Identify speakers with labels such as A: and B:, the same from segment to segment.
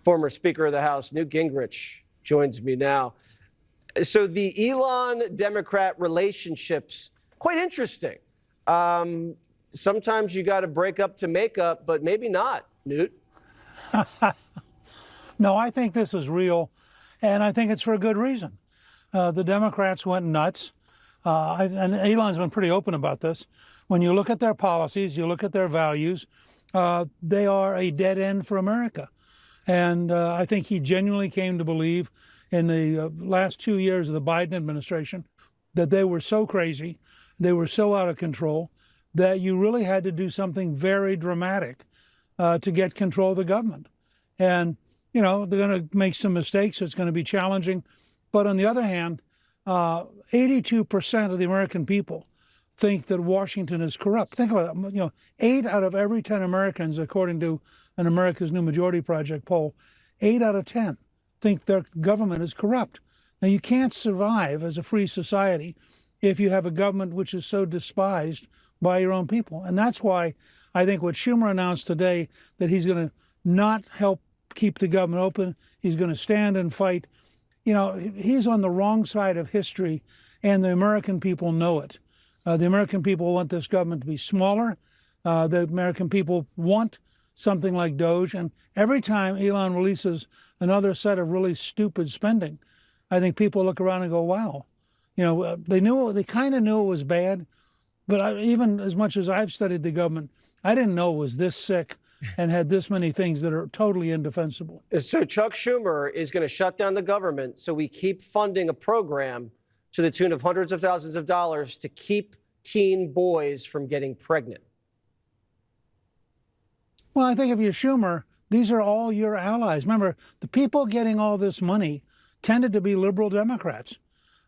A: Former Speaker of the House, Newt Gingrich, joins me now. So the Elon-Democrat relationship's quite interesting. Sometimes you got to break up to make up, but maybe not, Newt.
B: No, I think this is real, and I think it's for a good reason. The Democrats went nuts, and Elon's been pretty open about this. When you look at their policies, you look at their values, they are a dead end for America. And I think he genuinely came to believe in the last 2 years of the Biden administration that they were so crazy, they were so out of control, that you really had to do something very dramatic to get control of the government. And, you know, they're going to make some mistakes. It's going to be challenging. But on the other hand, 82% of the American people think that Washington is corrupt. Think about it. You know, 8 out of every 10 Americans, according to an America's New Majority Project poll, 8 out of 10 think their government is corrupt. Now, you can't survive as a free society if you have a government which is so despised by your own people. And that's why I think what Schumer announced today, that he's going to not help keep the government open, he's going to stand and fight. You know, he's on the wrong side of history, and the American people know it. The American people want this government to be smaller. The American people want something like DOGE. And every time Elon releases another set of really stupid spending, I think people look around and go, wow. You know, they kind of knew it was bad. But even as much as I've studied the government, I didn't know it was this sick and had this many things that are totally indefensible.
A: So Chuck Schumer is going to shut down the government so we keep funding a program to the tune of hundreds of thousands of dollars to keep teen boys from getting pregnant.
B: Well, I think if you're Schumer, these are all your allies. Remember, the people getting all this money tended to be liberal Democrats.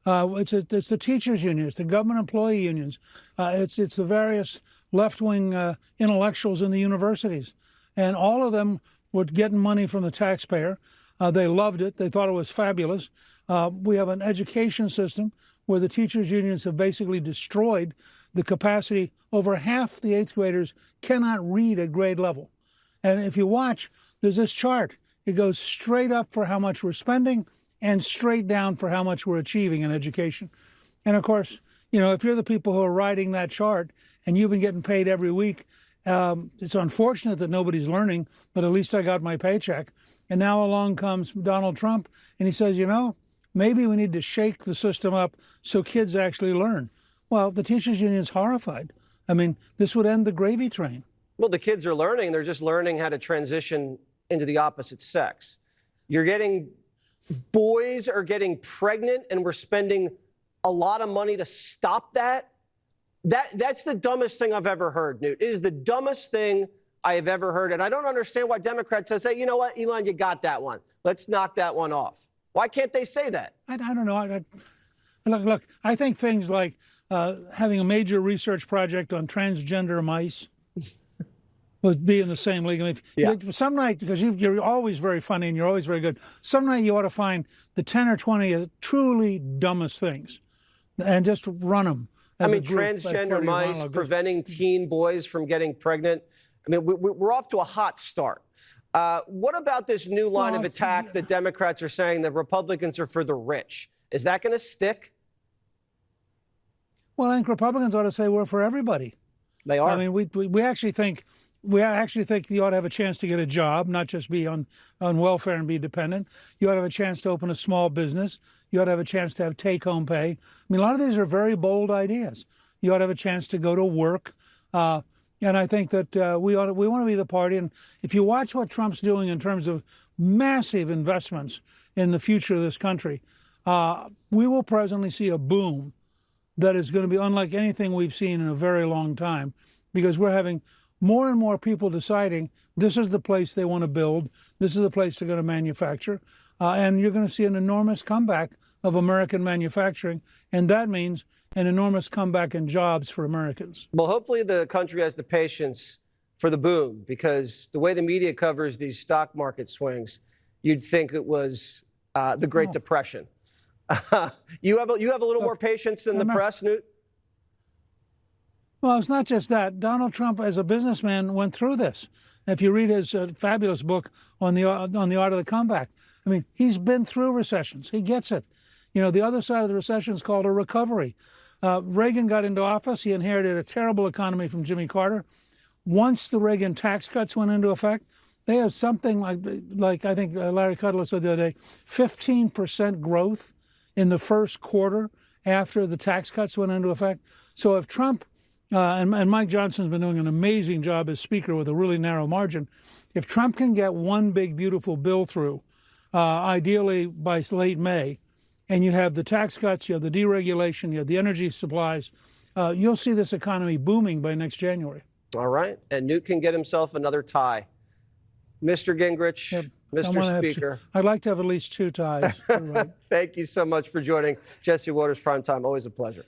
B: It's the teachers' unions, the government employee unions. It's the various left-wing intellectuals in the universities. And all of them were getting money from the taxpayer. They loved it. They thought it was fabulous. We have an education system where the teachers' unions have basically destroyed the capacity. Over half the 8th graders cannot read at grade level. And if you watch, there's this chart. It goes straight up for how much we're spending and straight down for how much we're achieving in education. And of course, you know, if you're the people who are writing that chart and you've been getting paid every week, it's unfortunate that nobody's learning, but at least I got my paycheck. And now along comes Donald Trump, and he says, you know, maybe we need to shake the system up so kids actually learn. Well, the teachers' union is horrified. I mean, this would end the gravy train.
A: Well, the kids are learning. They're just learning how to transition into the opposite sex. Boys are getting pregnant, and we're spending a lot of money to stop that. That's the dumbest thing I've ever heard, Newt. It is the dumbest thing I have ever heard. And I don't understand why Democrats say, hey, you know what, Elon, you got that one. Let's knock that one off. Why can't they say that?
B: I don't know. Look, I think things like having a major research project on transgender mice would be in the same league. I mean, some night, because you're always very funny and you're always very good, some night you ought to find the 10 or 20 truly dumbest things and just run them.
A: I mean, transgender mice, preventing teen boys from getting pregnant. I mean, we're off to a hot start. What about this new line of attack that Democrats are saying that Republicans are for the rich? Is that going to stick?
B: Well, I think Republicans ought to say we're for everybody.
A: They are.
B: I mean, we actually think you ought to have a chance to get a job, not just be on welfare and be dependent. You ought to have a chance to open a small business. You ought to have a chance to have take-home pay. I mean, a lot of these are very bold ideas. You ought to have a chance to go to work. And I think that we want to be the party. And if you watch what Trump's doing in terms of massive investments in the future of this country, we will presently see a boom that is going to be unlike anything we've seen in a very long time, because we're having more and more people deciding this is the place they want to build, this is the place they're going to manufacture, and you're going to see an enormous comeback of American manufacturing, and that means an enormous comeback in jobs for Americans.
A: Well, hopefully the country has the patience for the boom, because the way the media covers these stock market swings, you'd think it was the Great Depression. You have a little more patience than the press, Newt?
B: Well, it's not just that. Donald Trump, as a businessman, went through this. If you read his fabulous book on the art of the comeback, I mean, he's been through recessions. He gets it. You know, the other side of the recession is called a recovery. Reagan got into office. He inherited a terrible economy from Jimmy Carter. Once the Reagan tax cuts went into effect, they have something like I think Larry Kudlow said the other day, 15% growth in the first quarter after the tax cuts went into effect. So if Trump, and Mike Johnson's been doing an amazing job as Speaker with a really narrow margin, if Trump can get one big, beautiful bill through, ideally by late May, and you have the tax cuts, you have the deregulation, you have the energy supplies, you'll see this economy booming by next January.
A: All right. And Newt can get himself another tie. Mr. Gingrich,
B: Yep.
A: Mr. Speaker.
B: I'd like to have at least 2 ties. Right.
A: Thank you so much for joining Jesse Waters Primetime. Always a pleasure.